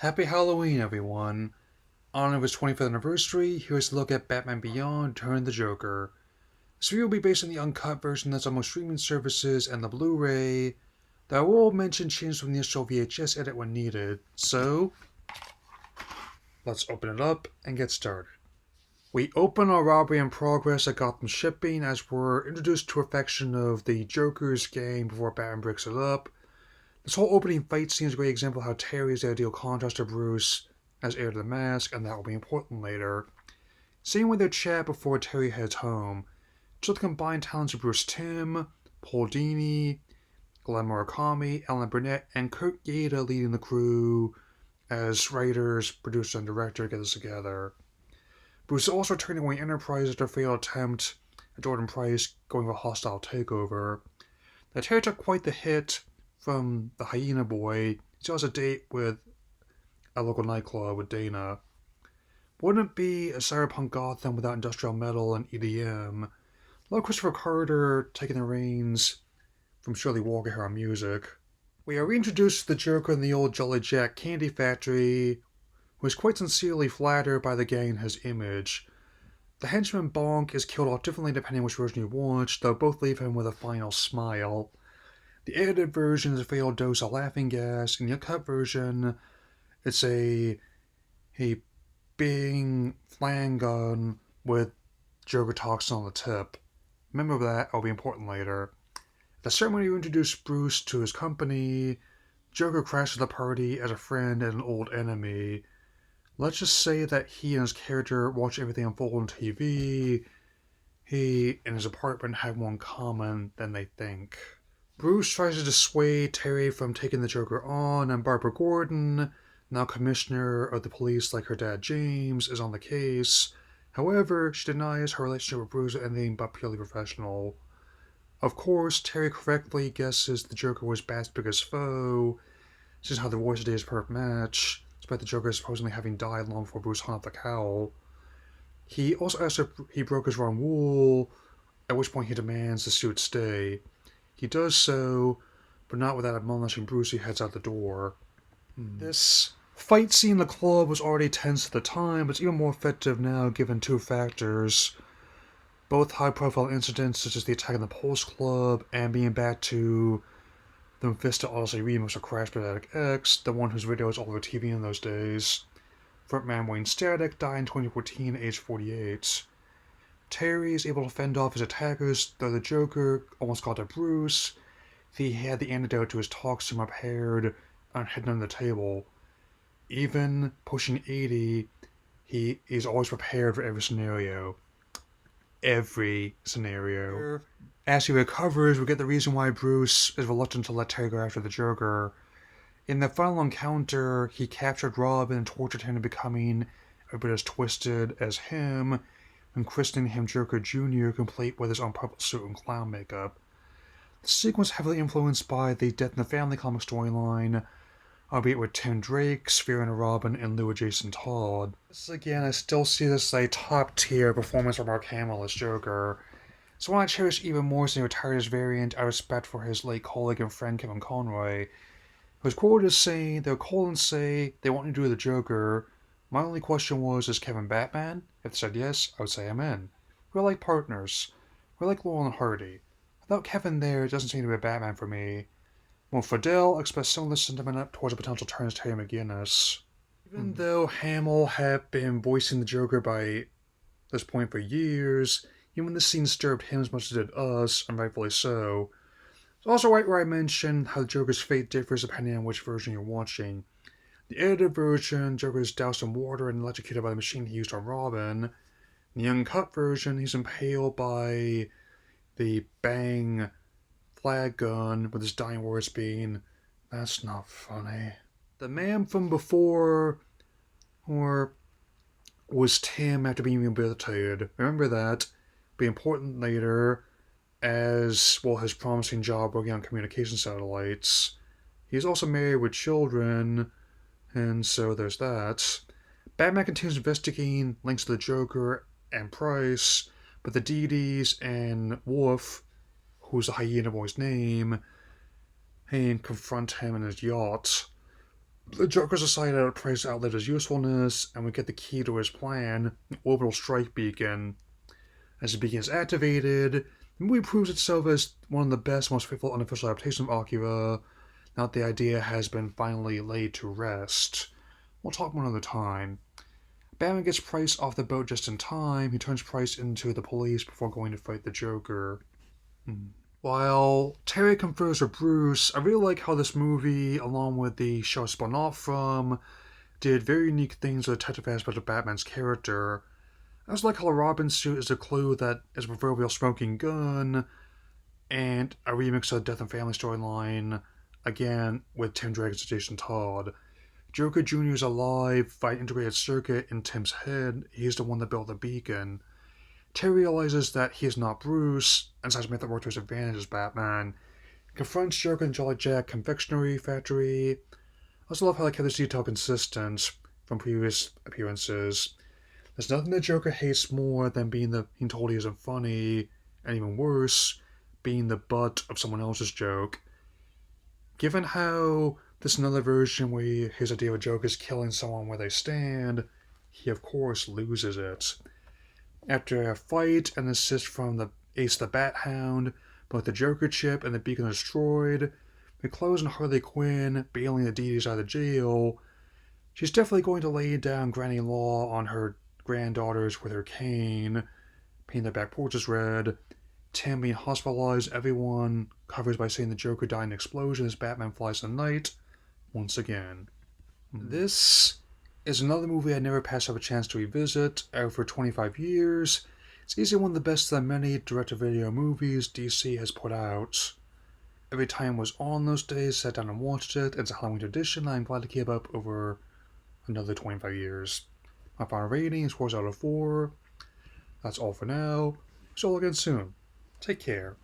Happy Halloween, everyone! On honor of his 25th anniversary, here's a look at Batman Beyond: Turn the Joker. This video will be based on the uncut version that's on most streaming services and the Blu-ray. Though I will mention changes from the initial VHS edit when needed. So, let's open it up and get started. We open our robbery in progress at Gotham Shipping as we're introduced to a faction of the Joker's gang before Batman breaks it up. This whole opening fight scene is a great example of how Terry is the ideal contrast to Bruce as heir to the mask, and that will be important later. Same with their chat before Terry heads home. Just the combined talents of Bruce Timm, Paul Dini, Glenn Murakami, Alan Burnett, and Kurt Yada leading the crew as writers, producer, and director get this together. Bruce is also turning away Enterprise after a failed attempt at Jordan Price going for a hostile takeover. Now, Terry took quite the hit from the Hyena Boy. He still has a date with a local nightclub with Dana. Wouldn't it be a cyberpunk Gotham without industrial metal and EDM? Like Christopher Carter taking the reins from Shirley Walker here on music. We are reintroduced to the Joker in the old Jolly Jack candy factory, who is quite sincerely flattered by the gang in his image. The henchman Bonk is killed off differently depending on which version you watch, though both leave him with a final smile. The edited version is a failed dose of laughing gas. In the uncut version, it's a Bing flan gun with Joker toxin on the tip. Remember that, it'll be important later. At the ceremony, we introduce Bruce to his company. Joker crashes the party as a friend and an old enemy. Let's just say that he and his character watch everything unfold on TV. He and his apartment have more in common than they think. Bruce tries to dissuade Terry from taking the Joker on, and Barbara Gordon, now commissioner of the police like her dad James, is on the case. However, she denies her relationship with Bruce is anything but purely professional. Of course, Terry correctly guesses the Joker was Bat's biggest foe, since how the voice of day is a perfect match, despite the Joker supposedly having died long before Bruce hung up the cowl. He also asks if he broke his wrong rule, at which point he demands the suit stay. He does so, but not without admonishing Bruce. He heads out the door. This fight scene in the club was already tense at the time, but it's even more effective now given two factors. Both high-profile incidents such as the attack in the Pulse Club and being back to the Mephisto Odyssey remix of Crash Bandicoot X, the one whose video was all over TV in those days. Frontman Wayne Static died in 2014 at age 48. Terry is able to fend off his attackers, though the Joker almost got to Bruce. He had the antidote to his toxin repaired and hidden under the table. Even pushing 80, he is always prepared for every scenario. Every scenario. As he recovers, we get the reason why Bruce is reluctant to let Terry go after the Joker. In the final encounter, he captured Robin and tortured him into becoming a bit as twisted as him, and christening him Joker Jr., complete with his own purple suit and clown makeup. The sequence heavily influenced by the Death in the Family comic storyline, albeit with Tim Drake, Sphere and Robin, and Lou Jason Todd. Again, I still see this as a top-tier performance from Mark Hamill as Joker. So one I cherish even more since he retired his variant out of respect for his late colleague and friend Kevin Conroy, who was quoted as saying, "They'll call and say they want you to do the Joker. My only question was, is Kevin Batman? If they said yes, I would say I'm in. We're like partners. We're like Laurel and Hardy. Without Kevin there, it doesn't seem to be a Batman for me." When Fidel expressed similar sentiment towards a potential turn as Terry McGinnis. Even though Hamill had been voicing the Joker by this point for years, even this scene disturbed him as much as it did us, and rightfully so. It's also right where I mentioned how the Joker's fate differs depending on which version you're watching. The edited version, Joker is doused in water and electrocuted by the machine he used on Robin. In the uncut version, he's impaled by the Bang flag gun, with his dying words being, "That's not funny." The man from before, or was Tim after being rehabilitated. Remember that. Be important later, as well his promising job working on communication satellites. He's also married with children, and so there's that. Batman continues investigating links to the Joker and Price, but the Dedes and Wolf, who's the Hyena Boy's name, and confront him in his yacht. The Joker's decided that a price outlived his usefulness, and we get the key to his plan, an orbital strike beacon. As the beacon is activated, the movie proves itself as one of the best, most faithful unofficial adaptations of Akira. Now that the idea has been finally laid to rest. We'll talk one other time. Batman gets Price off the boat just in time. He turns Price into the police before going to fight the Joker. While Terry confers with Bruce, I really like how this movie, along with the show spun off from, did very unique things with the detective aspect of Batman's character. I just like how the Robin suit is a clue that is a proverbial smoking gun, and a remix of the Death and Family storyline, again with Tim Dragons and Jason Todd. Joker Jr. is alive via integrated circuit in Tim's head. He's the one that built the beacon. Terry realizes that he is not Bruce and decides to make that work to his advantage as Batman. He confronts Joker in Jolly Jack confectionery factory. I also love how they kept this detail consistent from previous appearances. There's nothing the Joker hates more than being told he isn't funny, and even worse, being the butt of someone else's joke. Given how this is another version where his idea of a joke is killing someone where they stand, he of course loses it. After a fight and assist from the Ace the Bat Hound, both the Joker chip and the beacon are destroyed, we close on Harley Quinn bailing the deities out of jail. She's definitely going to lay down granny law on her granddaughters with her cane, paint their back porches red. Tim being hospitalized, everyone covers by saying the Joker died in an explosion as Batman flies in the night once again. This is another movie I never passed up a chance to revisit. Over 25 years, it's easily one of the best of the many direct-to-video movies DC has put out. Every time it was on those days, sat down and watched it. It's a Halloween tradition I'm glad to keep up over another 25 years. My final rating is 4 out of 4. That's all for now. So I'll again soon. Take care.